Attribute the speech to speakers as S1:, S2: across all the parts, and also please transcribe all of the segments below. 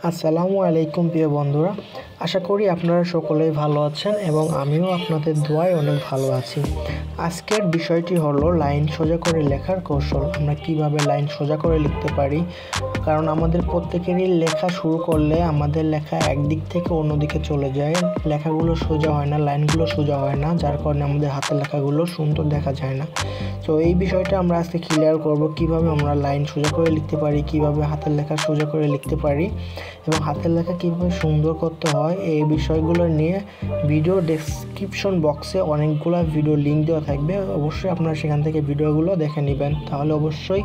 S1: আসসালামু আলাইকুম প্রিয় বন্ধুরা, আশা করি আপনারা সকলেই ভালো আছেন এবং আমিও আপনাদের দোয়ায় অনেক ভালো আছি। আজকের বিষয়টি হলো লাইন সোজা করে লেখার কৌশল। আমরা কিভাবে লাইন সোজা করে লিখতে পারি, কারণ আমাদের প্রত্যেকেরই লেখা শুরু করলে আমাদের লেখা একদিক থেকে অন্যদিকে চলে যায়, লেখাগুলো সোজা হয় না, লাইনগুলো সোজা হয় না, যার কারণে আমাদের হাতের লেখাগুলো সুন্দর দেখা যায় না। তো এই বিষয়টা আমরা আজকে ক্লিয়ার করব, কিভাবে আমরা লাইন সোজা করে লিখতে পারি, কিভাবে হাতের লেখা সোজা করে লিখতে পারি এবং হাতের লেখা কীভাবে সুন্দর করতে হয়। এই বিষয়গুলো নিয়ে ভিডিও ডেসক্রিপশন বক্সে অনেকগুলো ভিডিও লিঙ্ক দেওয়া থাকবে, অবশ্যই আপনারা সেখান থেকে ভিডিওগুলো দেখে নেবেন, তাহলে অবশ্যই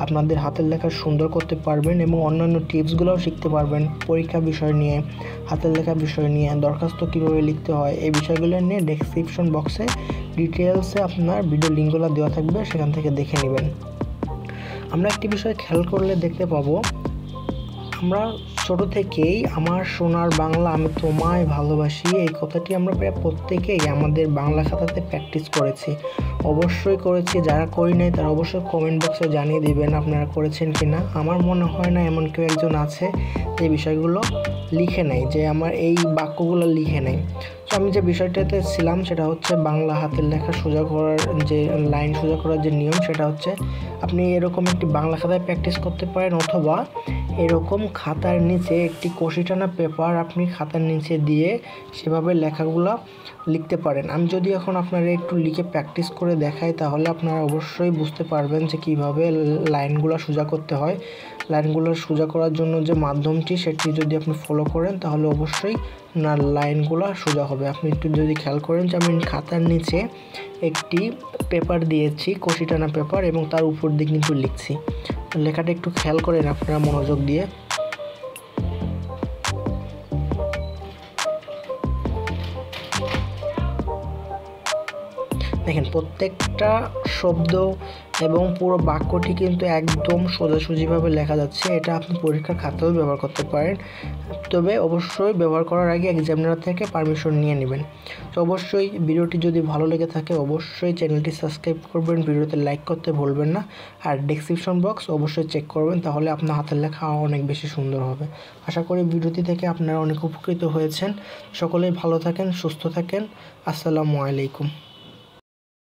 S1: আপনাদের হাতের লেখা সুন্দর করতে পারবেন এবং অন্যান্য টিপসগুলোও শিখতে পারবেন। পরীক্ষা বিষয় নিয়ে, হাতের লেখা বিষয় নিয়ে, দরখাস্ত কীভাবে লিখতে হয়, এই বিষয়গুলো নিয়ে ডেসক্রিপশন বক্সে ডিটেলসে আপনার ভিডিও লিঙ্কগুলো দেওয়া থাকবে, সেখান থেকে দেখে নেবেন। আমরা একটি বিষয় খেয়াল করলে দেখতে পাবো, আমরা ছোট থেকেই আমার সোনার বাংলা আমি তোমায় ভালোবাসি এই কথাটি আমরা প্রায় প্রত্যেকেই আমাদের বাংলা খাতাতে প্র্যাকটিস করেছি, অবশ্যই করেছি। যারা করি নাই তারা অবশ্যই কমেন্ট বক্সে জানিয়ে দিবেন আপনারা করেছেন কিনা। আমার মনে হয় না এমন কেউ একজন আছে যে বিষয়গুলো লিখে নেয়, যে আমার এই বাক্যগুলো লিখে নেয়। তো আমি যে বিষয়টাতে ছিলাম সেটা হচ্ছে বাংলা হাতের লেখা সোজা করার যে লাইন সোজা করার যে নিয়ম, সেটা হচ্ছে আপনি এরকম একটি বাংলা খাতায় প্র্যাকটিস করতে পারেন, অথবা এরকম খাতার নিচে একটি কষি টানা পেপার আপনি খাতার নিচে দিয়ে সেভাবে লেখাগুলো লিখতে পারেন। আমি যদি এখন আপনারা একটু লিখে প্র্যাকটিস করে দেখাই, তাহলে আপনারা অবশ্যই বুঝতে পারবেন যে কীভাবে লাইনগুলো সোজা করতে হয়। লাইনগুলো সোজা করার জন্য যে মাধ্যমটি সেটি যদি আপনি ফলো করেন তাহলে অবশ্যই না লাইনগুলো সোজা হবে। আপনি একটু যদি খেয়াল করেন যে আমি খাতার নিচে একটি পেপার দিয়েছি, কষি টানা পেপার, এবং তার উপর দিকে কিন্তু লিখছি। লেখাটা একটু খেয়াল করেন আপনারা মনোযোগ দিয়ে। দেখেন প্রত্যেকটা শব্দ এবং পুরো বাক্যটি কিন্তু একদম সোজাসুজিভাবে লেখা যাচ্ছে। এটা আপনি পরীক্ষার খাতাতেও ব্যবহার করতে পারেন, তবে অবশ্যই ব্যবহার করার আগে এক্সামিনার থেকে পারমিশন নিয়ে নেবেন। তো অবশ্যই ভিডিওটি যদি ভালো লেগে থাকে অবশ্যই চ্যানেলটি সাবস্ক্রাইব করবেন, ভিডিওতে লাইক করতে ভুলবেন না, আর ডেসক্রিপশন বক্স অবশ্যই চেক করবেন, তাহলে আপনার হাতের লেখা অনেক বেশি সুন্দর হবে। আশা করি ভিডিওটি থেকে আপনারা অনেক উপকৃত হয়েছেন। সকলেই ভালো থাকেন, সুস্থ থাকেন। আসসালামু আলাইকুম।